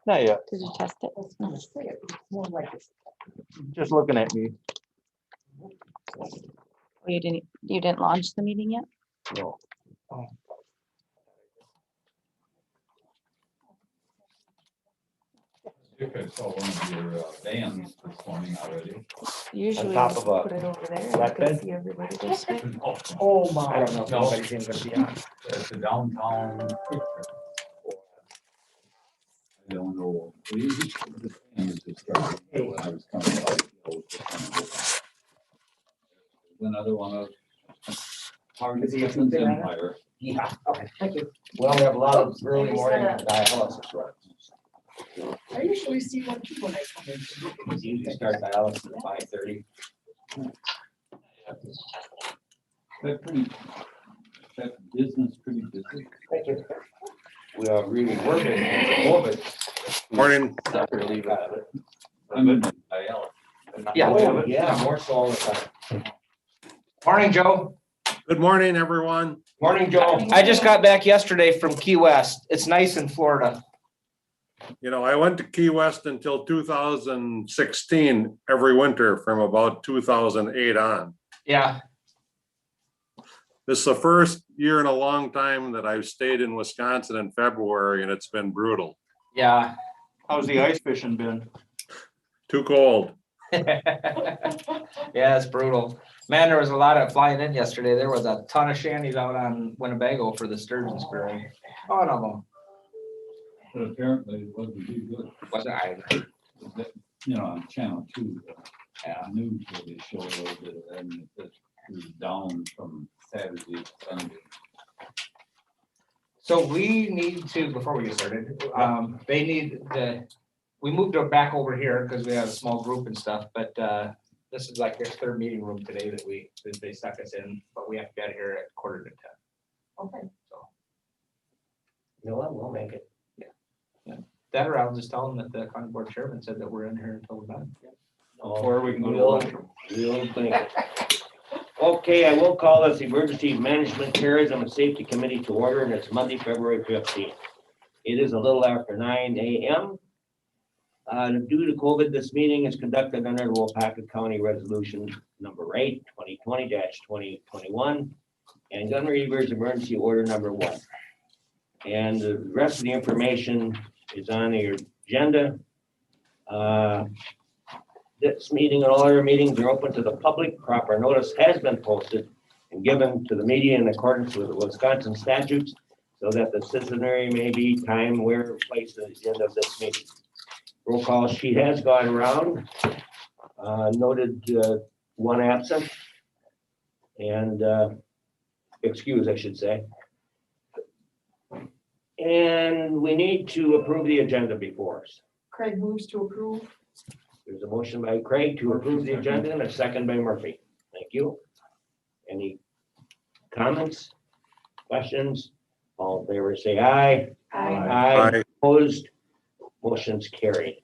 Not yet. Did you test it? No. Just looking at me. Oh, you didn't launch the meeting yet? No. You could saw one of your vans this morning already. Usually top we of a put it over there. and you flatbed? can see everybody this way. Oh my. I don't know if No. anybody's even gonna be on. It's a downtown picture. I don't know. The van just started when I was coming up, it was just kind of open. Another one of Harvey Stevens Empire. Yeah, okay, thank you. Well, we have a lot of early morning dialysis runs. I usually see one too when I come in. We usually start dialysis at 5:30. That business pretty busy. Thank you. We are really working on COVID. Morning. Not really out of it. I'm in dialysis. Yeah, oh, yeah, more so all the time. Morning, Joe. Good morning, everyone. Morning, Joe. I just got back yesterday from Key West. It's nice in Florida. You know, I went to Key West until 2016 every winter from about 2008 on. Yeah, This is the first year in a long time that I've stayed in Wisconsin in February and it's been brutal. yeah. How's the ice fishing been? Too cold. Yeah, it's brutal. Man, there was a lot of flying in yesterday. There was a ton of shanties out on Winnebago for the sturgeon spearing. Ton of them. But apparently it wasn't too good. Was I? You know, on Channel 2, news where they show a little bit of that, and it was down from Saturday to Sunday. So we need to, before we get started, they need we moved it back over here because we have a small group and stuff, but this is like their third meeting room today that they stuck us in, but we have to get here at 9:45. Okay. So You know what, we'll make it. that or I'll just tell them that the county board chairman said that we're in here until we're done. Or we can go to We'll- lunch. We'll make it. Okay, I will call this Emergency Management Terrorism and Safety Committee to order, and it's Monday, February 15th. It is a little after 9 a.m. Due to COVID, this meeting is conducted under the Wapaka County Resolution Number 8, 2020-2021, and Gun Reavers Emergency Order Number 1. And the rest of the information is on your agenda. This meeting and all other meetings are open to the public. Proper notice has been posted and given to the media in accordance with the Wisconsin statutes so that the citizenry may be time, where, place in the agenda of this meeting. Roll call sheet has gone around, noted one absent and excuse, I should say. And we need to approve the agenda before us. Craig moves to approve. There's a motion by Craig to approve the agenda and a second by Murphy. Thank you. Any comments, questions? All in favor, say aye. Aye. Opposed, motion's carried.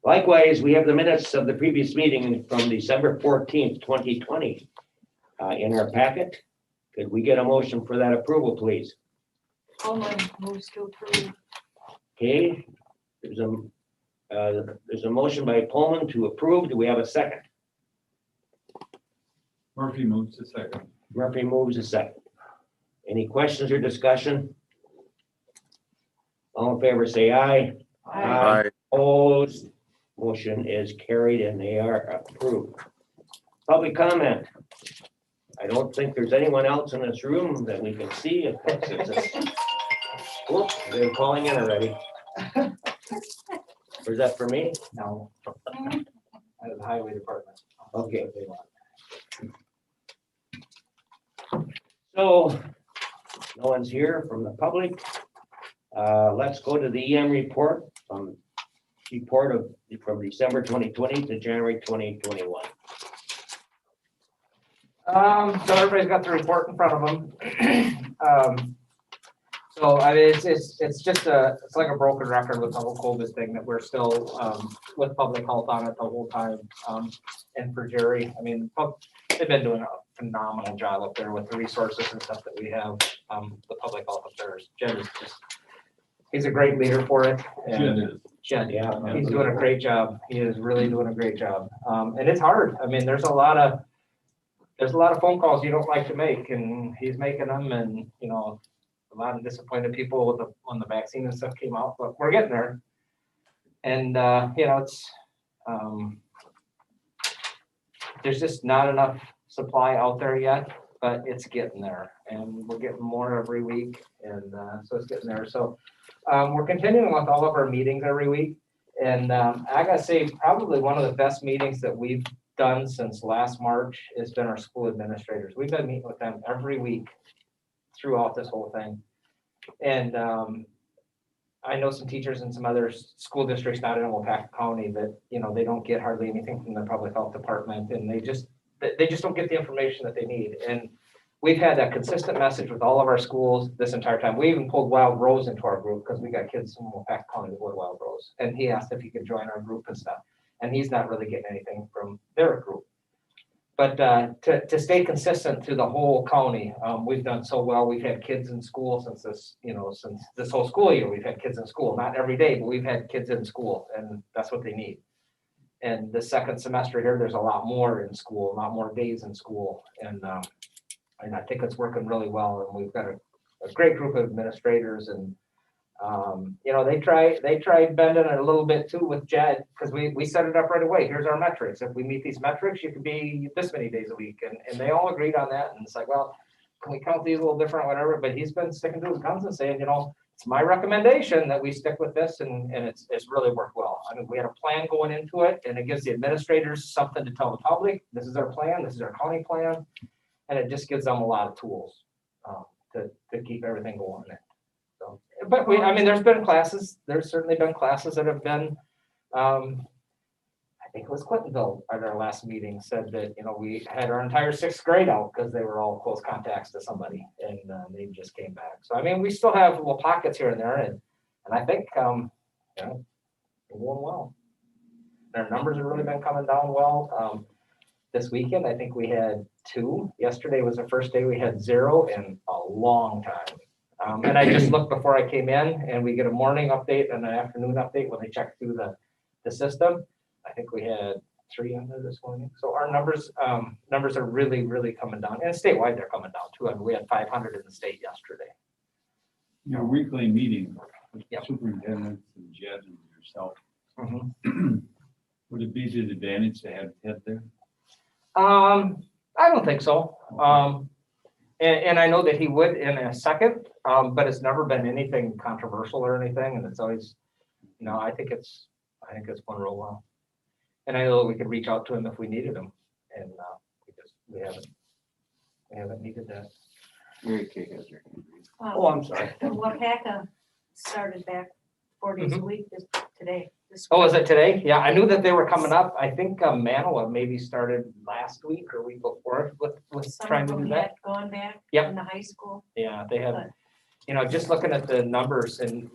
Likewise, we have the minutes of the previous meeting from December 14th, 2020 in our packet. Could we get a motion for that approval, please? Coleman moves to approve. Okay, there's a motion by Pullman to approve. Do we have a second? Murphy moves to second. Murphy moves a second. Any questions or discussion? All in favor, say aye. Aye. Opposed, motion is carried and they are approved. Public comment. I don't think there's anyone else in this room that we can see. Oops, they're calling in already. Or is that for me? No. Out of the highway department. Okay. So, no one's here from the public. Let's go to the EM report from December 2020 to January 2021. So everybody's got the report in front of them. So I mean, it's just it's like a broken record with the whole COVID thing that we're still with public health on it the whole time. And for Jerry, I mean, they've been doing a phenomenal job up there with the resources and stuff that we have. The public health up there, Jen is just he's a great leader for it. Jed And is. Jed, Yeah. he's doing a great job. He is really doing a great job. And it's hard. I mean, there's a lot of phone calls you don't like to make, and he's making them, and, you know, a lot of disappointed people with when the vaccine and stuff came out, but we're getting there. And, you know, it's, there's just not enough supply out there yet, but it's getting there, and we're getting more every week, and, so it's getting there. So, we're continuing with all of our meetings every week, and, I gotta say, probably one of the best meetings that we've done since last March has been our school administrators. We've been meeting with them every week throughout this whole thing. And, I know some teachers in some other school districts not in Wapaka County that, you know, they don't get hardly anything from the public health department, and they just don't get the information that they need. And we've had a consistent message with all of our schools this entire time. We even pulled Wild Rose into our group because we got kids from Wapaka County that go to Wild Rose. And he asked if he could join our group and stuff. And he's not really getting anything from their group. But to stay consistent through the whole county, we've done so well. We've had kids in school since this whole school year. We've had kids in school, not every day, but we've had kids in school, and that's what they need. And the second semester here, there's a lot more in school, a lot more days in school, and I think it's working really well. And we've got a great group of administrators, and you know, they tried bending it a little bit too with Jed, because we set it up right away. Here's our metrics. If we meet these metrics, you can be this many days a week. And they all agreed on that. And it's like, well, can we count these a little different, whatever? But he's been sticking to his guns and saying, you know, it's my recommendation that we stick with this, and it's really worked well. I mean, we had a plan going into it, and it gives the administrators something to tell the public. This is our plan, this is our county plan, and it just gives them a lot of tools to keep everything going. So, but I mean, there's certainly been classes that have been, I think it was Clintonville at our last meeting said that, you know, we had our entire 6th grade out because they were all close contacts to somebody, and they just came back. So, I mean, we still have little pockets here and there, and I think, you know, we're going well. Our numbers have really been coming down well. This weekend, I think we had 2. Yesterday was the first day we had 0 in a long time. And I just looked before I came in, and we get a morning update and an afternoon update when they check through the system. I think we had 3 in there this morning. So our numbers are really, really coming down. And statewide, they're coming down too. I mean, we had 500 in the state yesterday. Your weekly meeting with Yep. superintendents and Jed and yourself, Mhm. would it be to the advantage to have Ted there? I don't think so. And I know that he would in a second, but it's never been anything controversial or anything, and it's always, you know, I think it's going real well. And I know that we could reach out to him if we needed him, and we haven't needed that. Mary Kay has her hand raised. Oh, I'm sorry. Wapaka started back 4 days a week today. Oh, is it today? Yeah, I knew that they were coming up. I think Manawa maybe started last week or week before with Some trying of to do them that. had gone back Yep. in the high school. Yeah, they have, But- you know, just looking at the numbers, and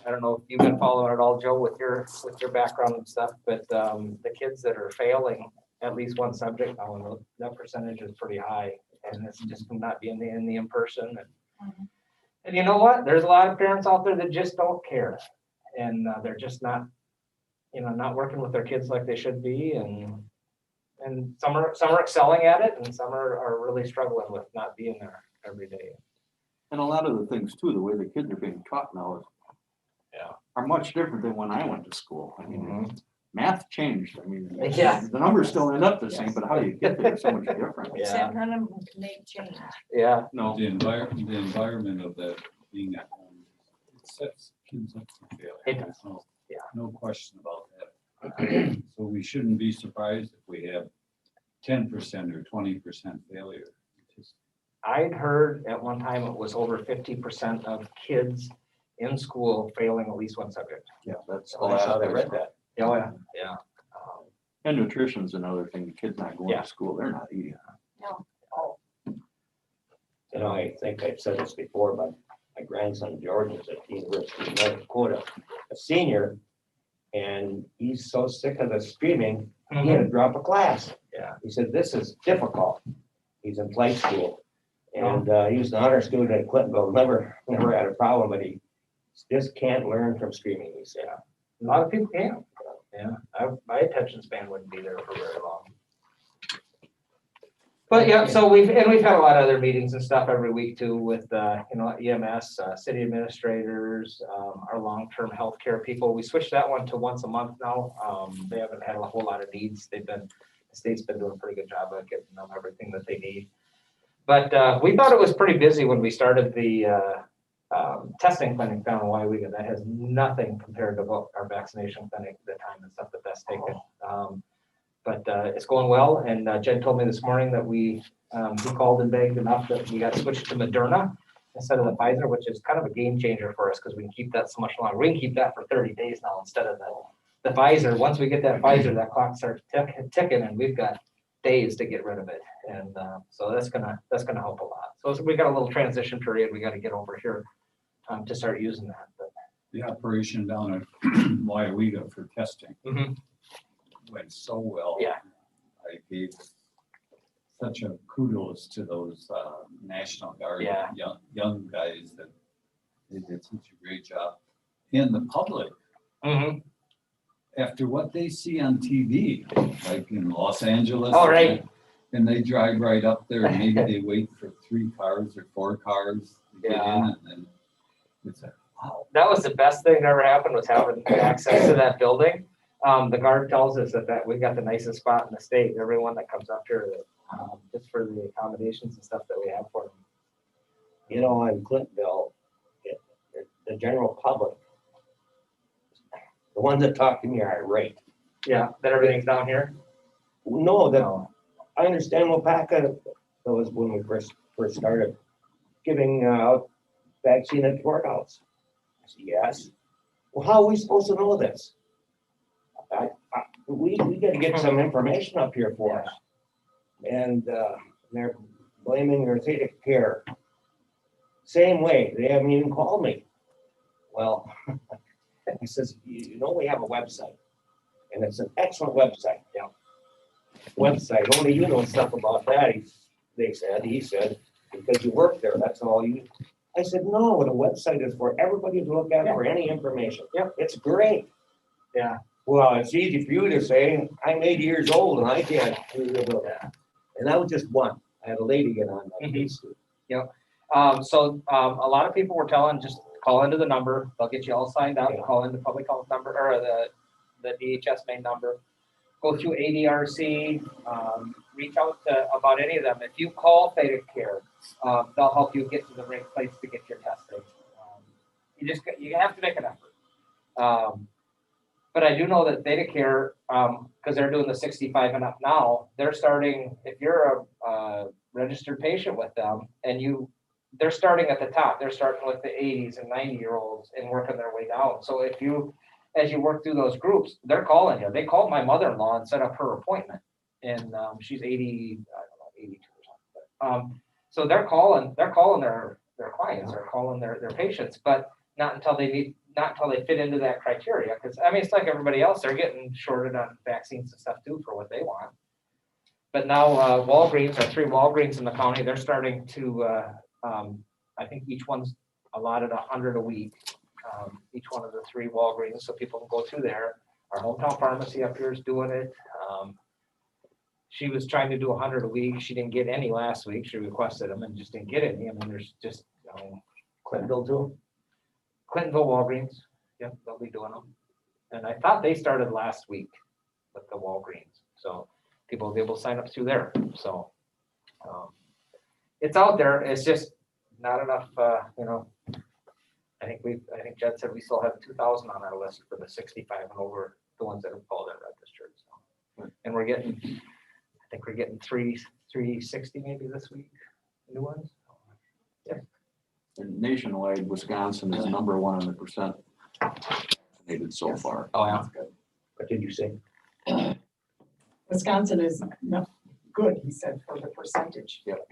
I don't know if you've been following it all, Joe, with your background and stuff, but the kids that are failing at least one subject now, and that percentage is pretty high, and it's just from not being in the in-person. Mhm. And you know what? There's a lot of parents out there that just don't care, and they're just not, you know, not working with their kids like they should be, and some are excelling at it, and some are really struggling with not being there every day. And a lot of the things too, the way the kids are being taught now Yeah. are much different than when I went to school. I mean, math changed. I mean, Yeah. the numbers still end up the same, but how you get there is so much different. Yeah. Except none of them can make change. Yeah, No, The environment of that being at home, it sets kids up for failure. It does. There's Yeah. No question about that. So we shouldn't be surprised if we have 10% or 20% failure. Just I'd heard at one time it was over 50% of kids in school failing at least one subject. yeah, that's the Oh, I saw last. they read that. Oh, yeah, yeah. And nutrition's another thing. The kids not going Yeah. to school, they're not eating. You know, I think I've said this before, but my grandson George is at the University of North Dakota, a senior, and he's so sick of the screaming, he had to drop a class. Yeah. He said, this is difficult. He's in flight school. And he was an honor student at Clintonville, never had a problem, but he Just can't learn from streaming, you say. A lot of people can't. Yeah, my attention span wouldn't be there for very long. But yeah, so we've had a lot of other meetings and stuff every week too with, EMS, city administrators, our long-term healthcare people. We switched that one to once a month now. They haven't had a whole lot of needs. The state's been doing a pretty good job of getting them everything that they need. But we thought it was pretty busy when we started the testing clinic down in Waiwega. That has nothing compared to what our vaccination clinic, the time and stuff that's taken. But it's going well, and Jen told me this morning that he called and begged enough that we got switched to Moderna instead of the Pfizer, which is kind of a game changer for us because we can keep that so much longer. We can keep that for 30 days now instead of the Pfizer. Once we get that Pfizer, that clock starts ticking, and we've got days to get rid of it, and so that's gonna help a lot. So we got a little transition period we got to get over here to start using that. But The operation down at Waiwega for testing went so well. Yeah. I gave such a kudos to those National Guard Yeah. young guys that they did such a great job. And the public, after what they see on TV, like in Los Angeles. Oh, right. And they drive right up there and maybe they wait for 3 cars or 4 cars to get in, and then it's like, wow. that was the best thing that ever happened, was having access to that building. The guard tells us that we got the nicest spot in the state. Everyone that comes up here, just for the accommodations and stuff that we have for them. You know, in Clintonville, the general public, the ones that talk to me are irate. Yeah, that everything's down here. No, that I understand Wapaka, that was when we first started giving out vaccine at courthouse. I said, yes. Well, how are we supposed to know this? We gotta get some information up here for us. And they're blaming their Theta Care. Same way, they haven't even called me. Well, he says, you know, we have a website, and it's an excellent website. Yeah. Website, only you know stuff about that, he said, because you work there, that's all you. I said, no, the website is for everybody to look at for any information. Yep, it's great. Yeah. Well, it's easy for you to say, I'm 80 years old and I can't do that. And that was just one. I had a lady get on that piece. Yep. So a lot of people were telling, just call into the number, they'll get you all signed up, call in the public health number, or the DHS main number, go through ADRC, reach out to about any of them. If you call Theta Care, they'll help you get to the right place to get your testing. You have to make an effort. But I do know that Theta Care, because they're doing the 65 and up now, they're starting, if you're a registered patient with them, and they're starting at the top. They're starting with the 80s and 90-year-olds and working their way down. So as you work through those groups, they're calling you. They called my mother-in-law and set up her appointment, and she's 80, I don't know, 82 or something. So they're calling their clients, or calling their patients, but not until they fit into that criteria. Because I mean, it's like everybody else; they're getting shorted on vaccines and stuff too for what they want. But now Walgreens, our 3 Walgreens in the county, they're starting to. I think each one's allotted 100 a week. Each one of the 3 Walgreens, so people can go through there. Our hometown pharmacy up here is doing it. She was trying to do 100 a week. She didn't get any last week. She requested them and just didn't get any. I mean, there's just Clintonville too? Clintonville Walgreens. Yep, they'll be doing them. And I thought they started last week with the Walgreens. So people will be able to sign up through there. So it's out there. It's just not enough, I think Jed said we still have 2,000 on our list for the 65 and over, the ones that have called and registered. So, and we're getting 360 maybe this week, new ones. Yeah. And nationwide, Wisconsin is number 1 in the percent vaccinated so far. Oh, yeah. What did you say? Wisconsin is not good, he said, for the percentage. Yep.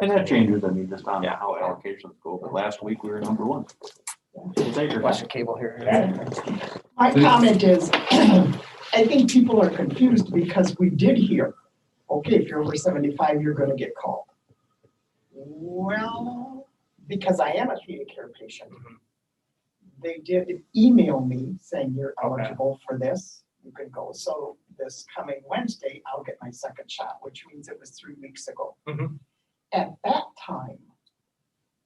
And that changes, I mean, just on how allocations go, but last week we were number 1. Watch the cable here. My comment is, I think people are confused because we did hear, okay, if you're over 75, you're gonna get called. Well, because I am a Theta Care patient, they did email me saying you're Okay. eligible for this. You can go. So this coming Wednesday, I'll get my second shot, which means it was 3 weeks ago. Mhm. At that time,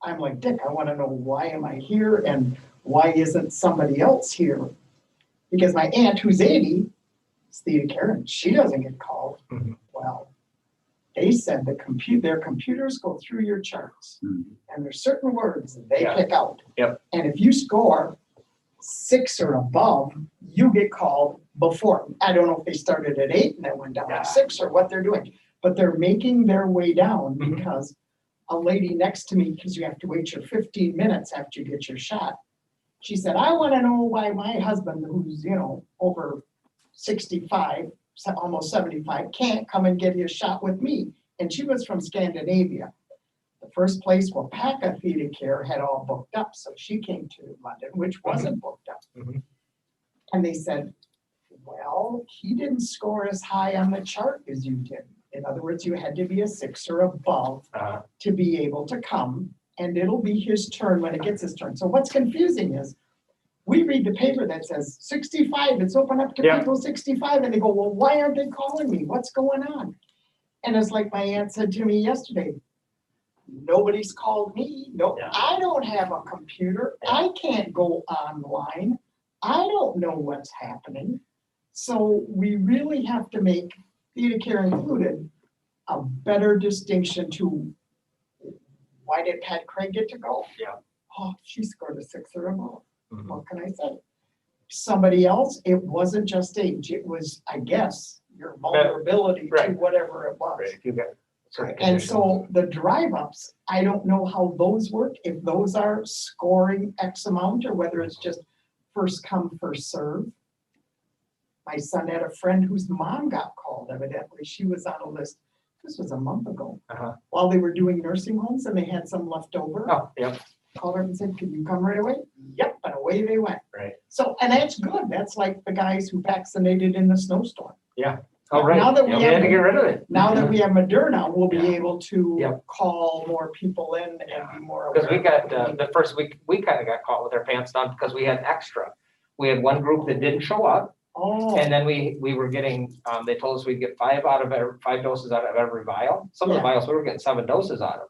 I'm like, Dick, I want to know why am I here and why isn't somebody else here? Because my aunt, who's 80, is Thea Karen, she doesn't get called. Mhm. Well, they said their computers go through your charts. Mhm. And there's certain words that they Yeah. pick out. Yep. And if you score 6 or above, you get called before. I don't know if they started at 8 and then went down Yeah. to 6 or what they're doing. But they're making their way down Mhm. because a lady next to me, because you have to wait your 15 minutes after you get your shot. She said, I want to know why my husband, who's, over 65, almost 75, can't come and get his shot with me. And she was from Scandinavia. The first place, Wapaka Theta Care had all booked up, so she came to London, which wasn't booked up. Mhm. And they said, well, he didn't score as high on the chart as you did. In other words, you had to be a 6 or above Uh, to be able to come, and it'll be his turn when it gets his turn. So what's confusing is, we read the paper that says 65, it's open up to Yeah. people 65, and they go, well, why aren't they calling me? What's going on? And it's like my aunt said to me yesterday, nobody's called me. No, Yeah. I don't have a computer. I can't go online. I don't know what's happening. So we really have to make, Theta Care included, a better distinction to why did Pat Craig get to go? Yeah. Oh, she scored a 6 or above. Mhm. What can I say? Somebody else, it wasn't just age, it was, I guess, your vulnerability to right. whatever it was. Right, if you got certain And conditions. so the drive-ups, I don't know how those work, if those are scoring X amount or whether it's just first come, first serve. My son had a friend whose mom got called evidently. She was on a list, this was a month ago, Uh-huh. while they were doing nursing homes and they had some left over. Oh, yep, Called her and said, can you come right away? Yep, and away they went. right. So, and that's good. That's like the guys who vaccinated in the snowstorm. Oh, right. Now that we You have- had to get rid of it. Now that we have Moderna, we'll be Yeah. able to Yep. call more people in and be more aware. Because we got, the first week, we kind of got caught with our pants down because we had extra. We had one group that didn't show up, Oh, and then we were getting, they told us we'd get 5 doses out of every vial. Some of the Yeah. vials, we were getting 7 doses out of.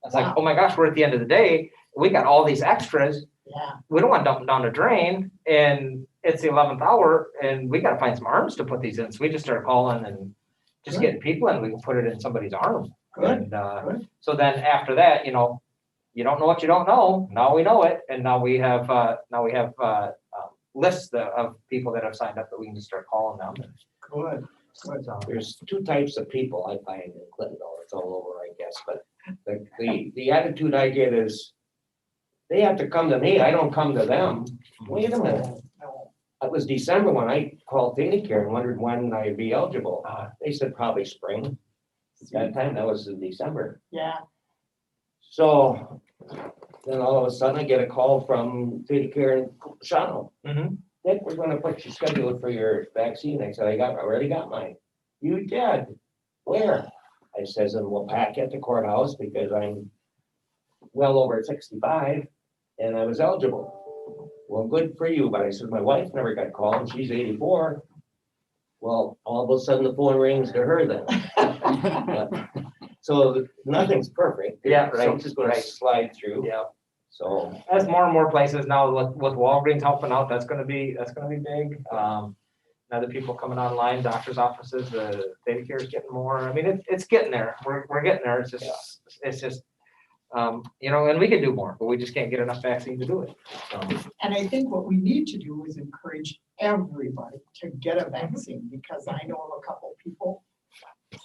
It's like, Wow. oh my gosh, we're at the end of the day, we got all these extras, yeah, we don't want to dump them down the drain, and it's the 11th hour, and we gotta find some arms to put these in, so we just started calling and just Good. getting people in, we can put it in somebody's arm. good, And, good. so then after that, you don't know what you don't know, now we know it, and now we have lists of people that have signed up that we can just start calling them. Good. So, There's 2 types of people I find in Clinton, or it's all over, I guess, but the attitude I get is they have to come to me, I don't come to them. Wait a minute, No, it was December when I called Theta Care and wondered when I'd be eligible. Uh, They said probably spring. That time, that was in December. yeah, So then all of a sudden I get a call from Theta Care in Shawano. mhm. Nick, we're gonna put you scheduled for your vaccine. I said, I already got mine. You did? Where? I says, in Wapak at the courthouse because I'm well over 65 and I was eligible. Well, good for you, but I said, my wife never got called and she's 84. Well, all of a sudden the phone rings to her then. So nothing's perfect. Yeah, right, Something's gonna right. slide through. Yeah, So as more and more places now with Walgreens helping out, that's gonna be big. Now that people coming online, doctor's offices, the data care is getting more, I mean, it's getting there, we're getting there, it's just, and we can do more, but we just can't get enough vaccine to do it. So, and I think what we need to do is encourage everybody to get a vaccine, because I know of a couple people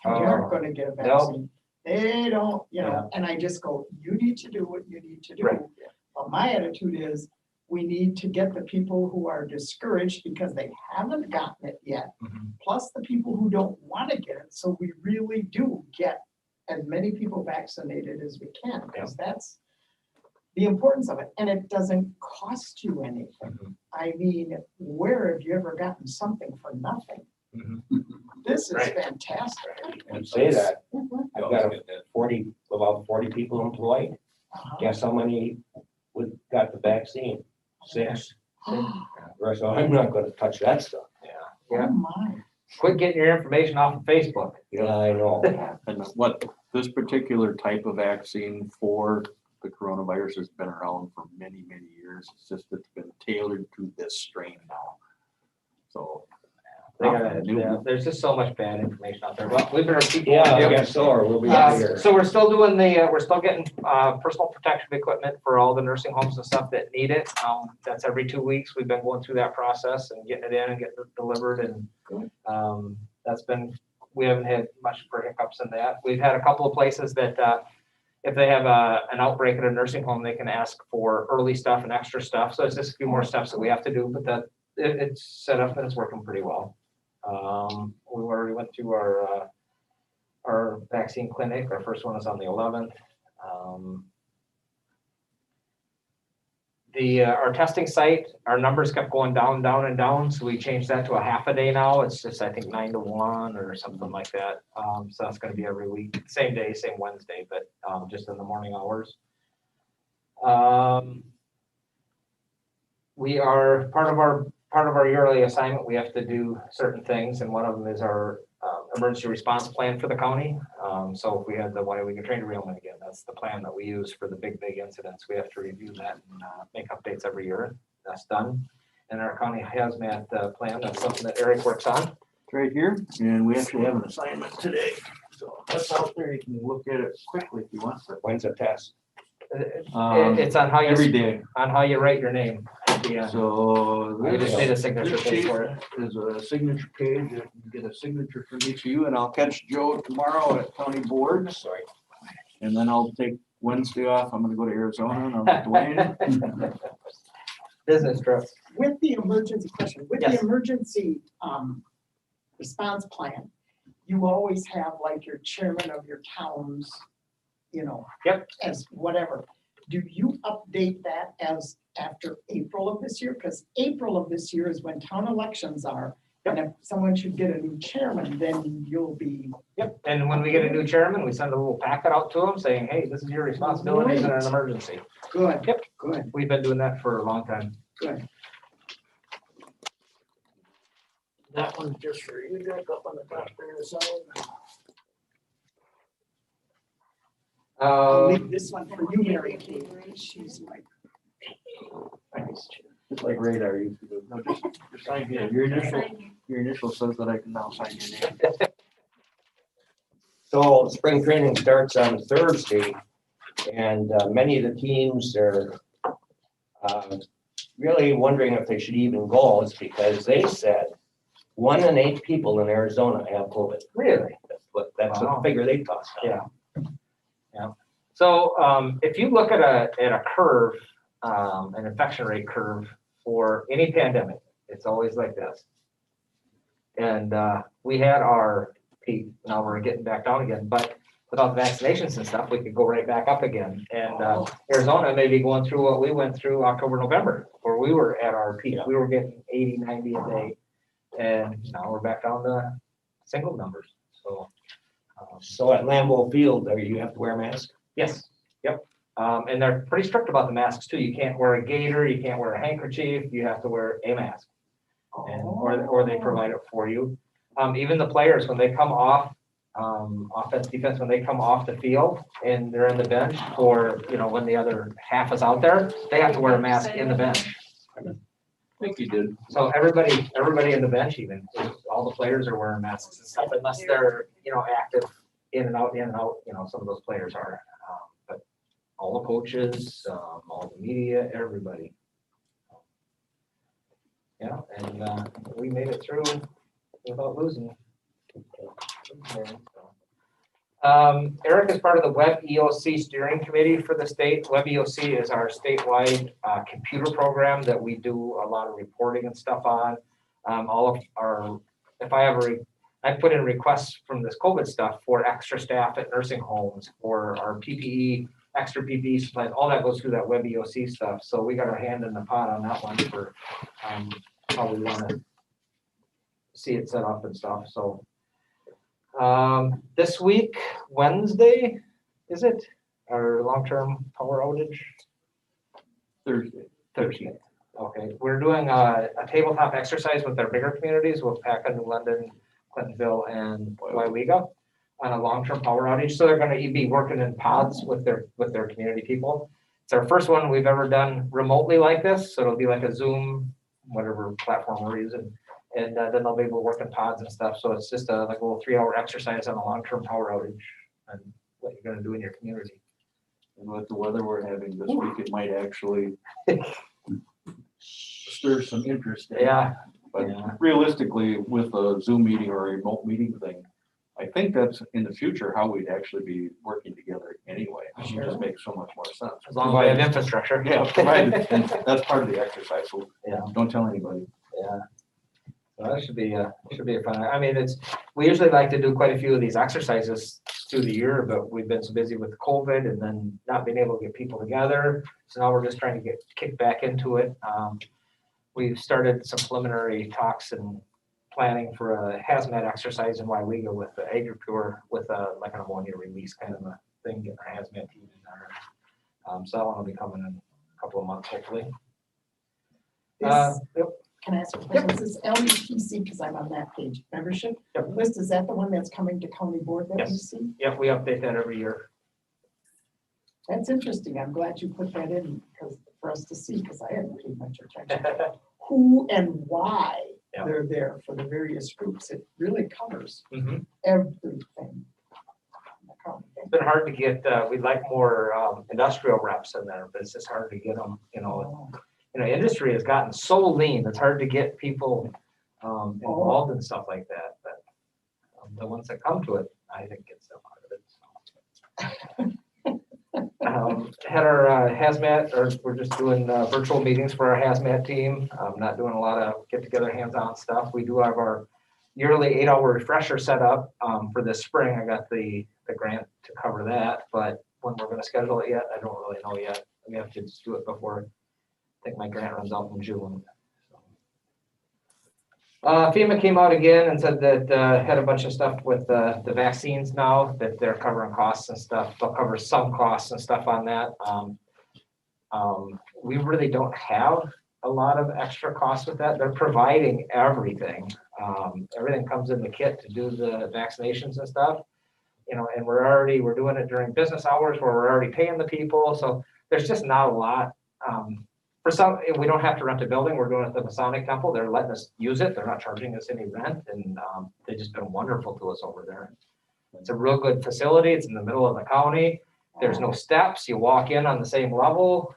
who aren't gonna get a vaccine. They don't, and I just go, you need to do what you need to do. Right. But my attitude is, we need to get the people who are discouraged because they haven't gotten it yet, Mhm. plus the people who don't want to get it. So we really do get as many people vaccinated as we can, because that's the importance of it. And it doesn't cost you anything. Mhm. I mean, where have you ever gotten something for nothing? Mhm. This is Right. fantastic. and say that, Mhm. I've got about 40 people employed. Uh-huh. Guess how many got the vaccine? 6. So I'm not gonna touch that stuff. Yeah. Oh, my. Quit getting your information off of Facebook. Yeah, I know. And what, this particular type of vaccine for the coronavirus has been around for many, many years. It's just it's been tailored to this strain now. So. They gotta, nothing new. yeah, there's just so much bad information out there. Well, we better keep. Yeah, I going. guess so, or we'll be out here. So we're still doing we're still getting, personal protection equipment for all the nursing homes and stuff that need it. That's every 2 weeks. We've been going through that process and getting it in and getting it delivered and, we haven't had much for hiccups in that. We've had a couple of places that, if they have an outbreak at a nursing home, they can ask for early stuff and extra stuff. So it's just a few more steps that we have to do, but it's set up and it's working pretty well. We already went to our vaccine clinic. Our first one is on the 11th. Our testing site, our numbers kept going down, down and down. So we changed that to a half a day now. It's just, I think 9 to 1 or something like that. So that's going to be every week, same day, same Wednesday, but just in the morning hours. We are part of our yearly assignment. We have to do certain things, and one of them is our emergency response plan for the county. So if we had the Wyoming train derailment again, that's the plan that we use for the big incidents. We have to review that and make updates every year. That's done. And our county hazmat plan, that's something that Eric works on. It's right here, and we actually have an assignment today. So that's out there. You can look at it quickly if you want. When's the test? It's on how Every you day. write your name. Yeah. So We just need a signature this page sheet for it. is a signature page. You can get a signature from each of you, and I'll catch Joe tomorrow at county board. Sorry. And then I'll take Wednesday off. I'm gonna go to Arizona and I'm with Dwayne. Business trip. With the emergency question, with Yes. the emergency response plan, you always have like your chairman of your towns, Yep. as whatever. Do you update that as after April of this year? Because April of this year is when town elections are. And if someone should get a new chairman, then you'll be, Yep, and when we get a new chairman, we send a little packet out to them saying, hey, this is your responsibilities in an emergency. good. Yep. Good, We've been doing that for a long time. good. That one's just for you, Jack, up on the top there, the side. I'll leave this one for you, Mary Kay. She's like, Just like radar used to do. No, just sign here. Your initial says that I can now sign your name. So spring training starts on Thursday, and many of the teams are really wondering if they should even go. It's because they said 1 in 8 people in Arizona have COVID. Really? That's the Wow. figure they tossed out. Yeah. So if you look at a curve, an infection rate curve for any pandemic, it's always like this. And we had our peak, now we're getting back down again, but without the vaccinations and stuff, we could go right back up again. And Arizona may be going through what we went through October, November, where we were at our peak. We were getting 80, 90 a day. And now we're back down to single numbers. So, So at Lambeau Field, there you have to wear a mask? yes, yep. And they're pretty strict about the masks too. You can't wear a gaiter, you can't wear a handkerchief, you have to wear a mask. And, or they provide it for you. Even the players, when they come off, offense, defense, when they come off the field and they're in the bench, or, when the other half is out there, they have to wear a mask in the bench. I think you did. So everybody in the bench, even, all the players are wearing masks and stuff, unless they're, active in and out, some of those players are. But all the coaches, all the media, everybody. Yeah, and we made it through without losing. Eric is part of the Web EOC steering committee for the state. Web EOC is our statewide computer program that we do a lot of reporting and stuff on. All of our, I put in requests from this COVID stuff for extra staff at nursing homes, for our PPE, extra PPE supplies, all that goes through that Web EOC stuff. So we got our hand in the pot on that one for how we want to see it set up and stuff. So this week, Wednesday, is it our long-term power outage? Thursday. Thursday. Okay, we're doing a tabletop exercise with our bigger communities, with Paca, New London, Clintonville, and Waiwega on a long-term power outage. So they're gonna be working in pods with their community people. It's our first one we've ever done remotely like this, so it'll be like a Zoom, whatever platform we're using. And then they'll be able to work in pods and stuff. So it's just like a little 3-hour exercise on a long-term power outage and what you're gonna do in your community. And with the weather we're having this week, it might actually stir some interest. in it. Yeah. But Yeah. realistically, with a Zoom meeting or a remote meeting thing, I think that's in the future how we'd actually be working together anyway. It just makes so much more sense. As long as we have infrastructure. Yeah, provided, and that's part of the exercise, so Yeah. don't tell anybody. Yeah. Well, that should be a fun, I mean, we usually like to do quite a few of these exercises through the year, but we've been so busy with COVID and then not being able to get people together. So now we're just trying to get kicked back into it. We've started some preliminary talks and planning for a hazmat exercise in Waiwega with the AgriPure with like an ammonia release kind of a thing, getting our hazmat team in there. So that one will be coming in a couple of months, hopefully. Is- Yep. Can I ask a question? This is LUPC, because I'm on that page, membership Yep. list, is that the one that's coming to county board that we Yes. see? Yep, we update that every year. That's interesting, I'm glad you put that in, because, for us to see, because I hadn't paid much attention to who and why Yeah. they're there for the various groups, it really covers Mhm. everything. in the county. It's been hard to get, we'd like more industrial reps in there, but it's just hard to get them, industry has gotten so lean, it's hard to get people involved in stuff like that, but the ones that come to it, I think gets them out of it. Had our hazmat, or we're just doing virtual meetings for our hazmat team, not doing a lot of get-together hands-on stuff. We do have our yearly 8-hour refresher set up for this spring. I got the grant to cover that, but when we're gonna schedule it yet, I don't really know yet. We have to just do it before, I think my grant runs out in June. FEMA came out again and said that had a bunch of stuff with the vaccines now, that they're covering costs and stuff. They'll cover some costs and stuff on that. We really don't have a lot of extra costs with that. They're providing everything. Everything comes in the kit to do the vaccinations and stuff. And we're doing it during business hours where we're already paying the people. So there's just not a lot. For some, we don't have to rent a building. We're doing it at the Masonic Temple. They're letting us use it. They're not charging us any rent, and they've just been wonderful to us over there. It's a real good facility. It's in the middle of the county. There's no steps. You walk in on the same level.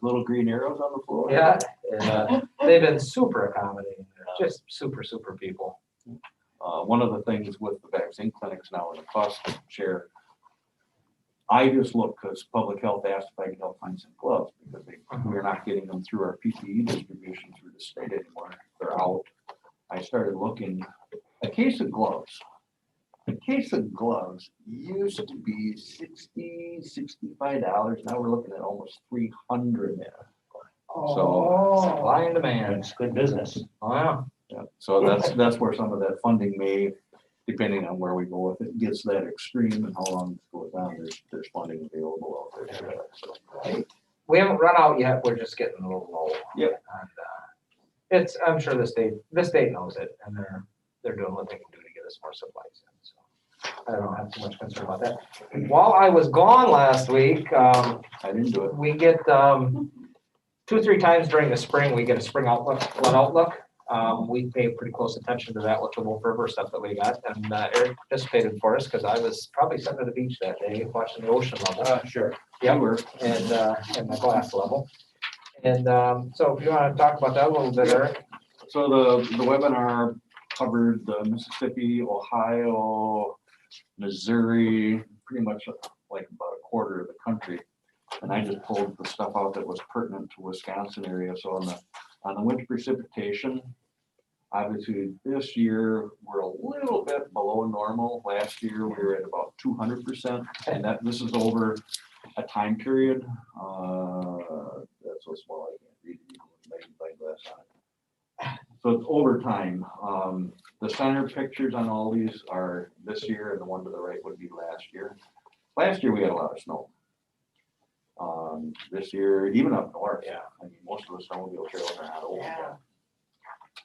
Little green arrows on the floor. Yeah, and, they've been super accommodating. They're just super people. One of the things with the vaccine clinics now and the cost share, I just look because public health asked if I could help find some gloves because we're not getting them through our PPE distribution through the state anymore. They're out. I started looking, a case of gloves used to be $60-65. Now we're looking at almost $300. Supply and demand. It's good business. Wow. Yeah, so that's where some of that funding may, depending on where we go, if it gets that extreme and how long it goes on, there's funding available out there. for that, so. We haven't run out yet. We're just getting a little low. Yep. And, I'm sure the state knows it, and they're doing what they can do to get us more supplies in. So I don't have too much concern about that. While I was gone last week, I didn't do it. we get 2-3 times during the spring, we get a spring flood outlook. We pay pretty close attention to that with the Wolf River stuff that we got, and Eric participated for us because I was probably sitting at the beach that day watching the ocean level. Sure. Yeah, and the glass level. And so if you want to talk about that a little bit, Eric. So the webinar covered the Mississippi, Ohio, Missouri, pretty much like about a quarter of the country. And I just pulled the stuff out that was pertinent to Wisconsin area. So on the winter precipitation, obviously this year we're a little bit below normal. Last year we were at about 200%, and this is over a time period. That's so small I can't read it. My glass on it. So it's over time. The center pictures on all these are this year, and the one to the right would be last year. Last year we had a lot of snow. This year, even up north. Yeah. I mean, most of the snowmobile trails are not open Yeah.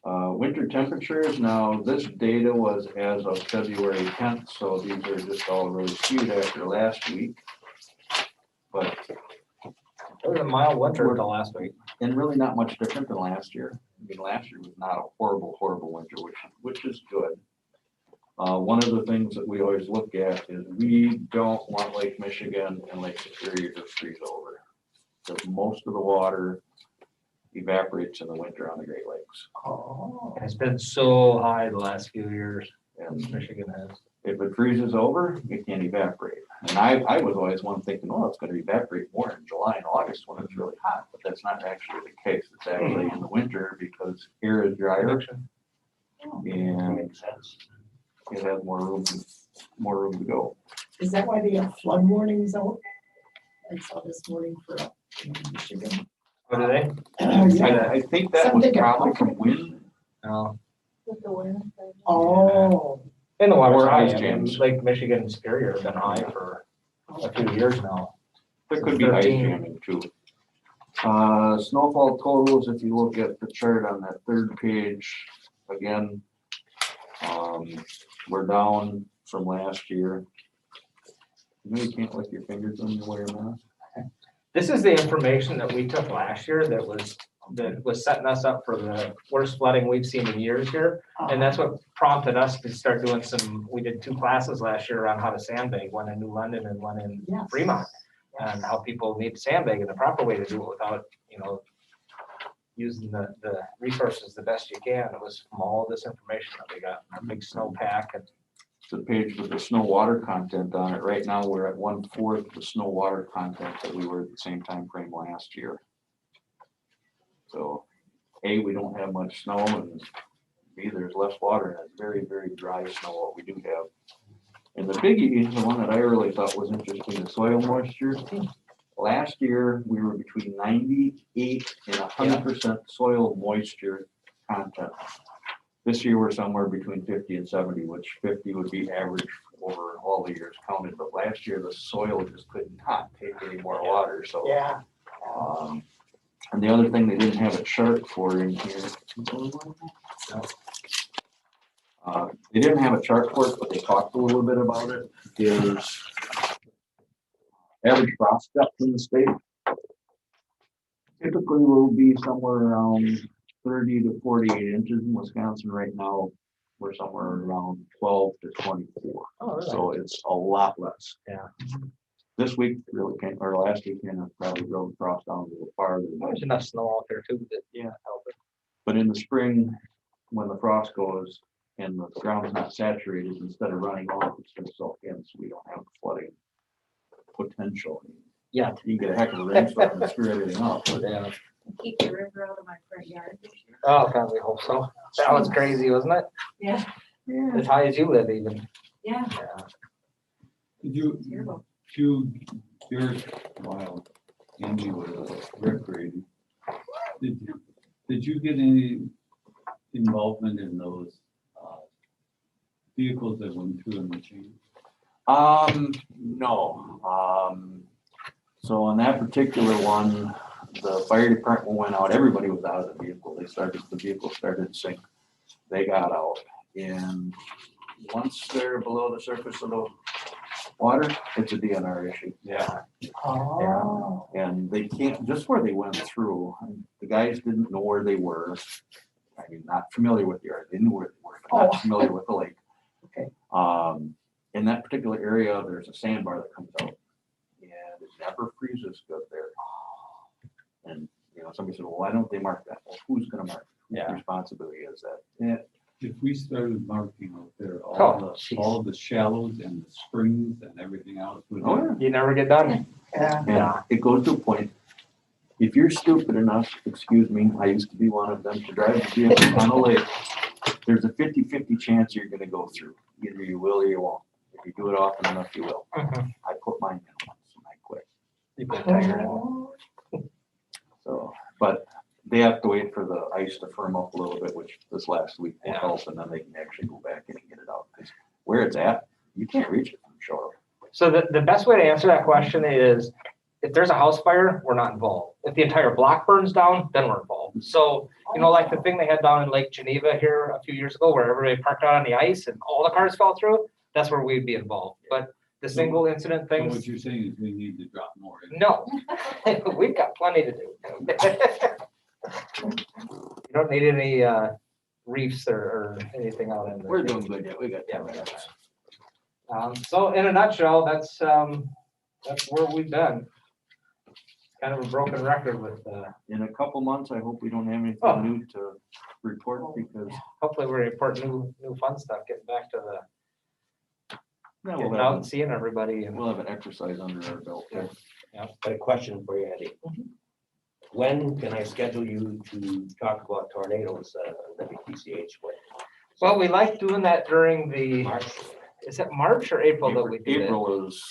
yet. Winter temperatures, now this data was as of February 10th, so these are just all really skewed after last week. But, It was a mild winter until last week. and really not much different than last year. I mean, last year was not a horrible, horrible winter, which is good. One of the things that we always look at is we don't want Lake Michigan and Lake Superior to freeze over. Because most of the water evaporates in the winter on the Great Lakes. Oh. It's been so high the last few years, And Michigan has. if it freezes over, it can't evaporate. And I was always one thinking, oh, it's gonna evaporate more in July and August when it's really hot, but that's not actually the case. It's actually in the winter because air is drier and Makes sense. it has more room to go. Is that why they have flood warnings out? I saw this morning for Michigan. What are they? Yeah. I think that was Something probably about- from wind. No. With the wind. Oh, In the water's Or high. ice I mean, jams. Lake Michigan and Superior have been high for a few years now. There could be ice 13. jamming too. Snowfall totals, if you look at the chart on that third page, again, we're down from last year. You know you can't lick your fingers when you wear a mask. This is the information that we took last year that was setting us up for the worst flooding we've seen in years here. And that's what prompted us to start doing we did 2 classes last year on how to sandbag, one in New London and one in yes. Fremont. And how people need to sandbag and the proper way to do it without, using the resources the best you can. It was from all this information that we got, our big snowpack and It's a page with the snow water content on it. Right now, we're at 1/4 the snow water content that we were at the same time frame last year. So, A, we don't have much snow, and B, there's less water, and it's very, very dry snow, what we do have. And the biggie is the one that I really thought was interesting, the soil moisture. Last year, we were between 98 and 100% soil moisture content. This year, we're somewhere between 50 and 70, which 50 would be average over all the years counted. But last year, the soil just could not take any more water, so. Yeah. And the other thing they didn't have a chart for in here. They didn't have a chart for it, but they talked a little bit about it, is average frost depth in the state. Typically will be somewhere around 30 to 48 inches in Wisconsin. Right now, we're somewhere around 12 to 24. Oh, So it's a lot less. Yeah. This week really came, or last weekend, I probably drove across down a little farther. There's enough snow out there too that, help it. But in the spring, when the frost goes and the ground's not saturated, instead of running off, it's gonna soak in, so we don't have flooding potential. Yeah. You can get a heck of a rainstorm and screw everything up, but Yeah. Keep the river out of my front yard this year. Oh, God, we hope so. That was crazy, wasn't it? Yeah. As high as you live even. Yeah, Yeah. Did you, terrible. years, while Angie was recreating, did you get any involvement in those vehicles that went through the machine? No. So on that particular one, the fire department went out, everybody was out of the vehicle. The vehicle started to sink. They got out, and once they're below the surface of the water, it's a DNR issue. Yeah. Oh. And they can't, just where they went through, the guys didn't know where they were. I mean, not familiar with the yard, they knew where they were, but not familiar with the lake. Okay. In that particular area, there's a sandbar that comes out, and it never freezes good there. And, somebody said, well, why don't they mark that? Well, who's gonna mark? Yeah. Whose responsibility is that? Yeah, if we started marking out there, Oh, jeez. all the shallows and the springs and everything else. Oh, yeah. You never get done. Yeah. And it goes to a point, if you're stupid enough, excuse me, I used to be one of them, to drive a vehicle on a lake, there's a 50-50 chance you're gonna go through. Either you will or you won't. If you do it often enough, you will. Mhm. I put mine in once and I quit. You put a tire in. Oh. So, but they have to wait for the ice to firm up a little bit, which this last week will Yeah. help, and then they can actually go back in and get it out. 'Cause where it's at, you can't reach it from shore. So the best way to answer that question is if there's a house fire, we're not involved. If the entire block burns down, then we're involved. So, you know, like the thing they had down in Lake Geneva here a few years ago where everybody parked out on the ice and all the cars fell through, that's where we'd be involved. But the single incident So things, what you're saying is we need to drop more. no, we've got plenty to do. You don't need any reefs or anything out in there. We're doing good, yeah, we got Yeah, 10 we got minutes. So in a nutshell, that's where we've been. Kind of a broken record with, In a couple months, I hope we don't have Oh. anything new to report because hopefully we're reporting new fun stuff, getting back to the, yeah, getting out and seeing everybody and. we'll have an exercise under our belt. there. Got a question for you, Andy. When can I schedule you to talk about tornadoes, WPCH? Well, we like doing that during the, March? is it March or April that we do it? April is,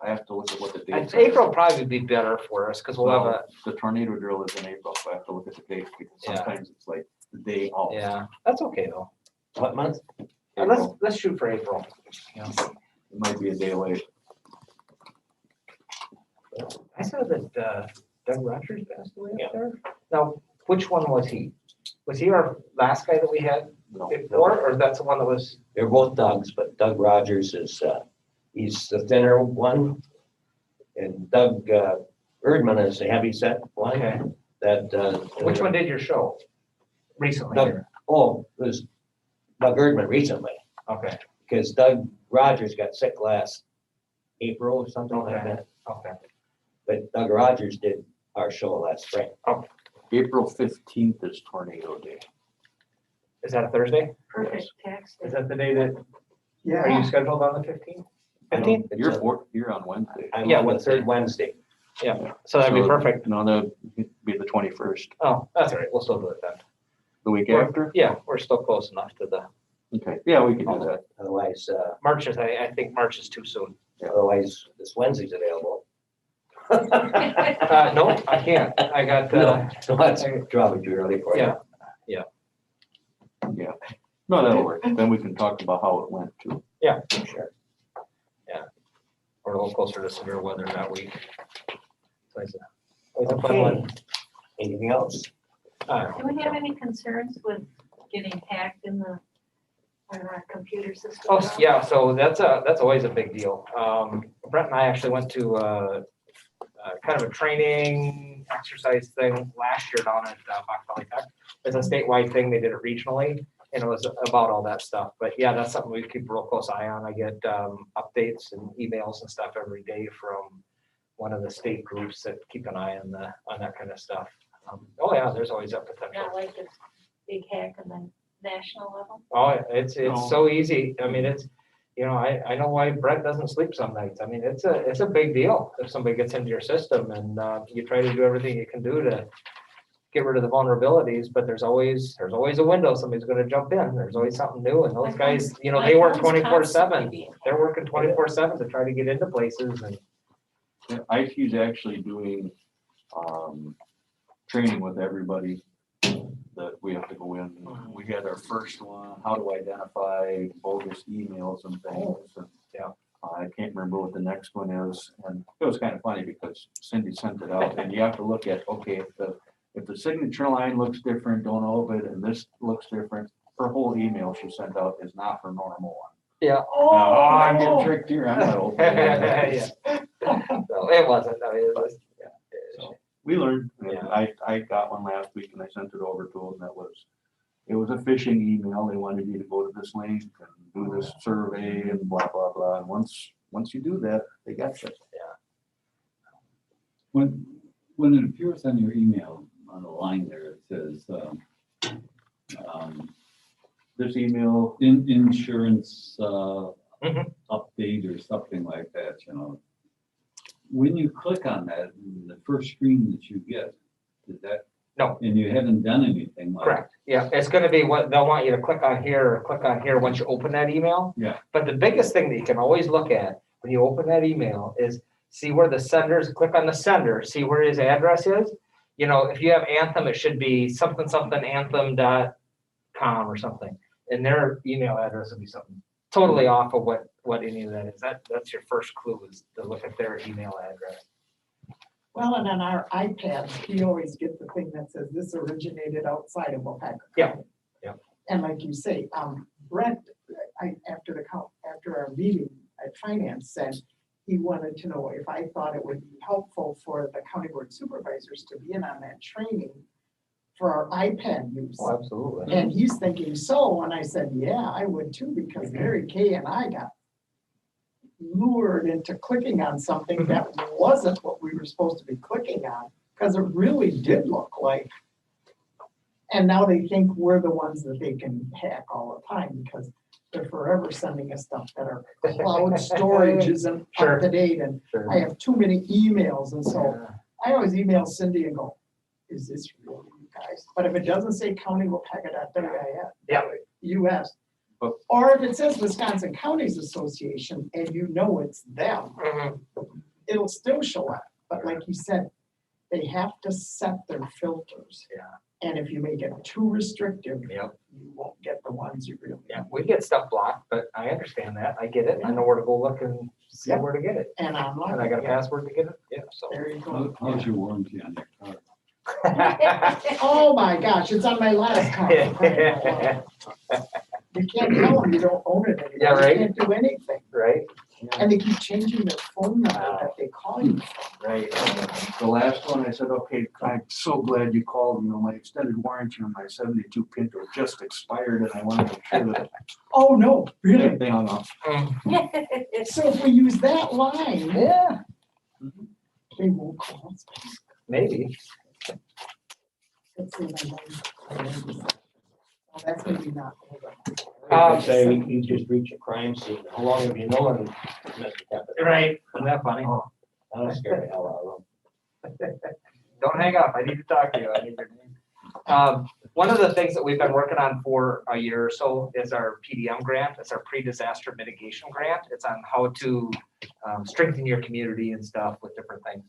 I have to look at what the dates. are. April probably would be better for us because we'll have Well, the tornado drill is in April, so I have to look at the dates because Yeah. sometimes it's like the day off. yeah, that's okay though. What month? April. Let's shoot for April. Yeah. It might be a day late. I saw that Doug Rogers passed away Yeah. up there. Now, which one was he? Was he our last guy that we had No, before, or that's the one that was? They're both Doug's, but Doug Rogers is, he's the thinner one. And Doug Erdman is the heavy set Okay. one that. Which one did your show recently? Doug. here? Oh, it was Doug Erdman recently, Okay, because Doug Rogers got sick last April or something like Okay. that. okay. But Doug Rogers did our show last spring. April 15th is tornado day. Is that a Thursday? Perfect tax day. Is that the day that, are Yeah, you scheduled on the 15th? 15th? You're on Wednesday. I'm Yeah, on the Wednesday. third Wednesday. So that'd be So, perfect. No, that'd be the 21st, Oh, that's all right. We'll still do it then. the week We're- after. Yeah, we're still close enough to the, Okay, yeah, we can do that. Otherwise, March is, I think March is too soon. otherwise this Wednesday's available. No, I can't. I got, So that's probably too early for you. yeah. Yeah. No, that'll work. Then we can talk about how it went too. Sure. We're a little closer to severe weather that week. So it's a fun Okay. one. Anything else? Do we have any concerns with getting hacked in on our computer system? Oh, yeah, so that's always a big deal. Brett and I actually went to kind of a training exercise thing last year down at Fox Valley Tech. It's a statewide thing. They did it regionally, and it was about all that stuff. But yeah, that's something we keep a real close eye on. I get updates and emails and stuff every day from one of the state groups that keep an eye on that kind of stuff. Oh yeah, there's always that potential. Not like this big hack on the national level? Oh, it's No. so easy. I mean, it's, you know, I know why Brett doesn't sleep some nights. I mean, it's a big deal if somebody gets into your system and you try to do everything you can do to get rid of the vulnerabilities, but there's always a window. Somebody's gonna jump in. There's always something new and those guys, you know, My they work phone's 24/7. constantly being They're working 24/7 to try to get into places and, Yeah, IT's actually doing training with everybody that we have to go in. We had our first one, how to identify bogus emails and things. And Yeah. I can't remember what the next one is. And it was kind of funny because Cindy sent it out and you have to look at, okay, if the signature line looks different, don't open it, and this looks different. Her whole email she sent out is not her normal one. yeah. Oh, I'm getting tricked here. I'm not opening it. So it wasn't, I mean, it was, yeah. So, we learned. And Yeah. I got one last week and I sent it over to them. It was a phishing email. They wanted you to go to this link and do this survey and blah, blah, blah. And once you do that, they got you. When it appears on your email, on the line there, it says, This email, insurance, Mhm. update or something like that, you know. When you click on that, the first screen that you get, is that? No. And you haven't done anything like. Correct, yeah, it's gonna be what, they'll want you to click on here or click on here once you open that email. Yeah. But the biggest thing that you can always look at when you open that email is see where the senders, click on the sender, see where his address is. You know, if you have Anthem, it should be something, anthem.com or something. And their email address will be something totally off of what any of that is. That's your first clue is to look at their email address. Well, and on our iPad, we always get the thing that says this originated outside of Wapaka. Yeah, County. yeah. And like you say, Brent, after our meeting at finance said he wanted to know if I thought it would be helpful for the county board supervisors to be in on that training for our iPad use. Oh, absolutely. And he's thinking so, and I said, yeah, I would too, because Mary Kay and I got lured into clicking on something that wasn't what we were supposed to be clicking on, because it really did look like. And now they think we're the ones that they can hack all the time, because they're forever sending us stuff that our cloud storage isn't Sure. up to date, and Sure. I have too many emails, and so I always email Cindy and go, is this really you guys? But if it doesn't say county-wapaka.wis, Yeah. US, But- or if it says Wisconsin Counties Association and you know it's them, Mhm. it'll still show up. But like you said, they have to set their filters. Yeah. And if you make it too restrictive, Yep. you won't get the ones you really. Yeah, we get stuff blocked, but I understand that. I get it. I know where to go look and see Yeah. where to get it. And online. And I got a yeah, password to get it. Yeah, so. There you go. How's your warranty on your car? Oh my gosh, it's on my last car. for crying out loud. You can't tell them you don't own it anymore. Yeah, right. You can't do anything. Right, And they keep changing their phone number that they call you. right. The last one, I said, okay, I'm so glad you called, my extended warranty on my 72 Pinto just expired and I wanted to make sure that Oh, no, really? they hung up. So if we use that line, Yeah, they won't call us. maybe. Let's see my name. Oh, that's maybe not. I would say you just reach a crime scene. How long have you known Mr. Kevin? Right. Isn't that funny? That'll scare the hell out of them. Don't hang up. I need to talk to you. I need your name. One of the things that we've been working on for a year or so is our PDM grant. It's our pre-disaster mitigation grant. It's on how to strengthen your community and stuff with different things.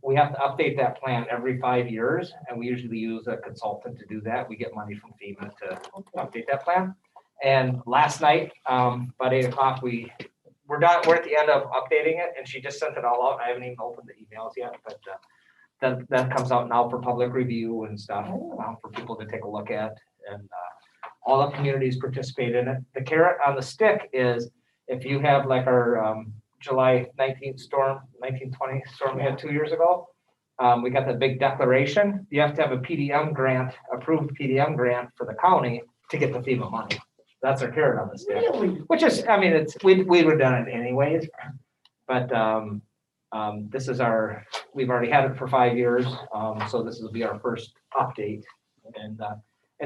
We have to update that plan every 5 years, and we usually use a consultant to do that. We get money from FEMA to update that plan. And last night, about 8 o'clock, we're done. We're at the end of updating it, and she just sent it all out. I haven't even opened the emails yet, but that comes out now for public review and stuff for people to take a look at. And all the communities participate in it. The carrot on the stick is if you have like our July 19th storm, 1920 storm we had 2 years ago. We got the big declaration. You have to have a PDM grant, approved PDM grant for the county to get the FEMA money. That's our carrot on the stick, Really? which is, I mean, we would have done it anyways. But this is we've already had it for 5 years. So this will be our first update. And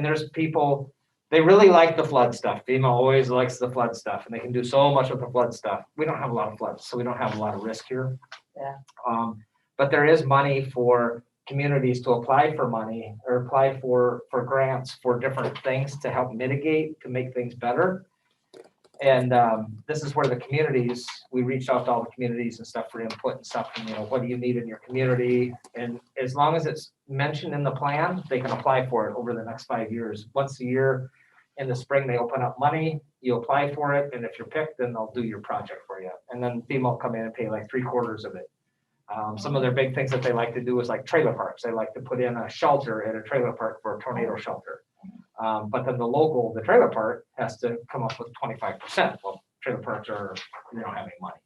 there's people, they really like the flood stuff. FEMA always likes the flood stuff, and they can do so much with the flood stuff. We don't have a lot of floods, so we don't have a lot of risk here. Yeah. But there is money for communities to apply for money or apply for grants for different things to help mitigate, to make things better. And this is where the communities, we reached out to all the communities and stuff for input and stuff, and what do you need in your community? And as long as it's mentioned in the plan, they can apply for it over the next 5 years. Once a year in the spring, they open up money, you apply for it, and if you're picked, then they'll do your project for you. And then FEMA will come in and pay like 3/4 of it. Some of their big things that they like to do is like trailer parks. They like to put in a shelter at a trailer park for a tornado shelter. But then the trailer park has to come up with 25%. Well, trailer parks they don't have any money.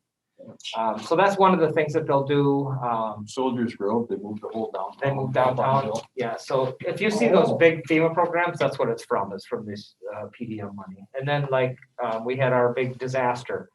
So that's one of the things that they'll do. Soldiers Grove, they moved the whole downtown. They move downtown. Yeah, so if you see those big FEMA programs, that's what it's from this PDM money. And then we had our big disaster.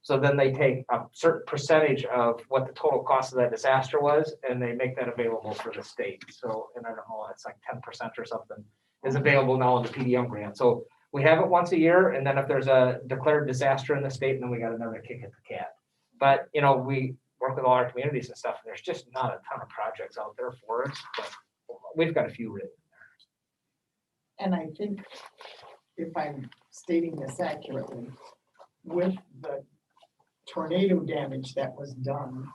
So then they take a certain percentage of what the total cost of that disaster was, and they make that available for the state. So, and I don't know, it's like 10% or something is available now in the PDM grant. So we have it once a year, and then if there's a declared disaster in the state, then we got another kick at the cat. But, we work with all our communities and stuff, and there's just not a ton of projects out there for us, but we've got a few written there. And I think if I'm stating this accurately, with the tornado damage that was done,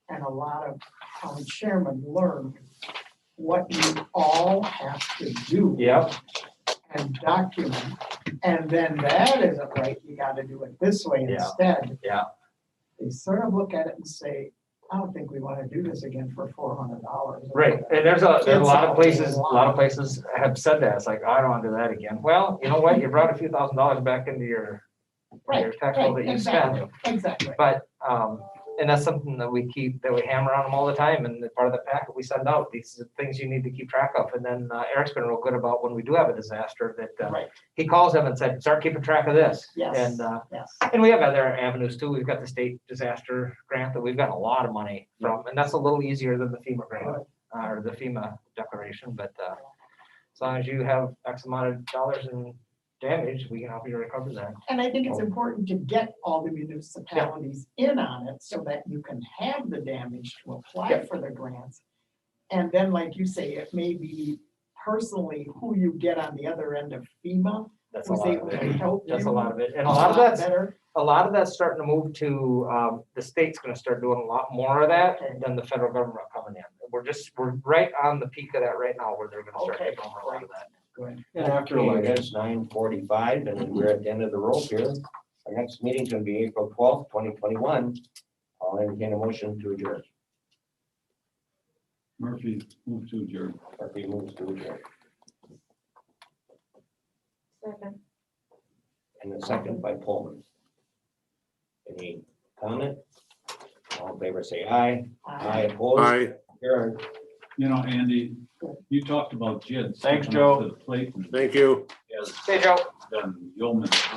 and a lot of town chairmen learned what you all have to do. Yep. And document, and then that isn't right, you gotta do it this way Yeah. instead. Yeah. They sort of look at it and say, I don't think we wanna do this again for $400. Right, and there's a lot Kids of all places, day a long. lot of places have said that, it's like, I don't wanna do that again. Well, you know what, you brought a few $1,000s back into your Right, tax bill that you spent. Exactly. But, and that's something that we keep, that we hammer on them all the time, and part of the packet we send out, these are things you need to keep track of. And then Eric's been real good about when we do have a disaster, that Right, he calls them and said, start keeping track of this. yes, And, yes. and we have other avenues too, we've got the state disaster grant that we've got a lot of money from, and that's a little easier than the FEMA grant, or the FEMA declaration, but, as long as you have X amount of dollars in damage, we can help you recover that. And I think it's important to get all the municipalities in on it so that you can have the damage to apply Yeah. for the grants. And then, like you say, it may be personally who you get on the other end of FEMA, That's a who's lot able of to it. help you. That's a lot of it. And a a lot of that's, better. a lot of that's starting to move to, the state's gonna start doing a lot more of that Okay. than the federal government coming in. We're right on the peak of that right now, where they're gonna start Okay, taking over a lot of that. Good. And after like it's 9:45 and we're at the end of the rope here. Our next meeting's gonna be April 12th, 2021. I'll entertain a motion to adjourn. Murphy, move to adjourn. Murphy moves to adjourn. Second. And a second by Pullman. Any comment? All in favor, say aye. Aye opposed. Aye. Adjourned. You know, Andy, you talked about JID. Thanks, stepping up Joe. to the plate and Thank you. as Hey, Joe. done yeoman's work.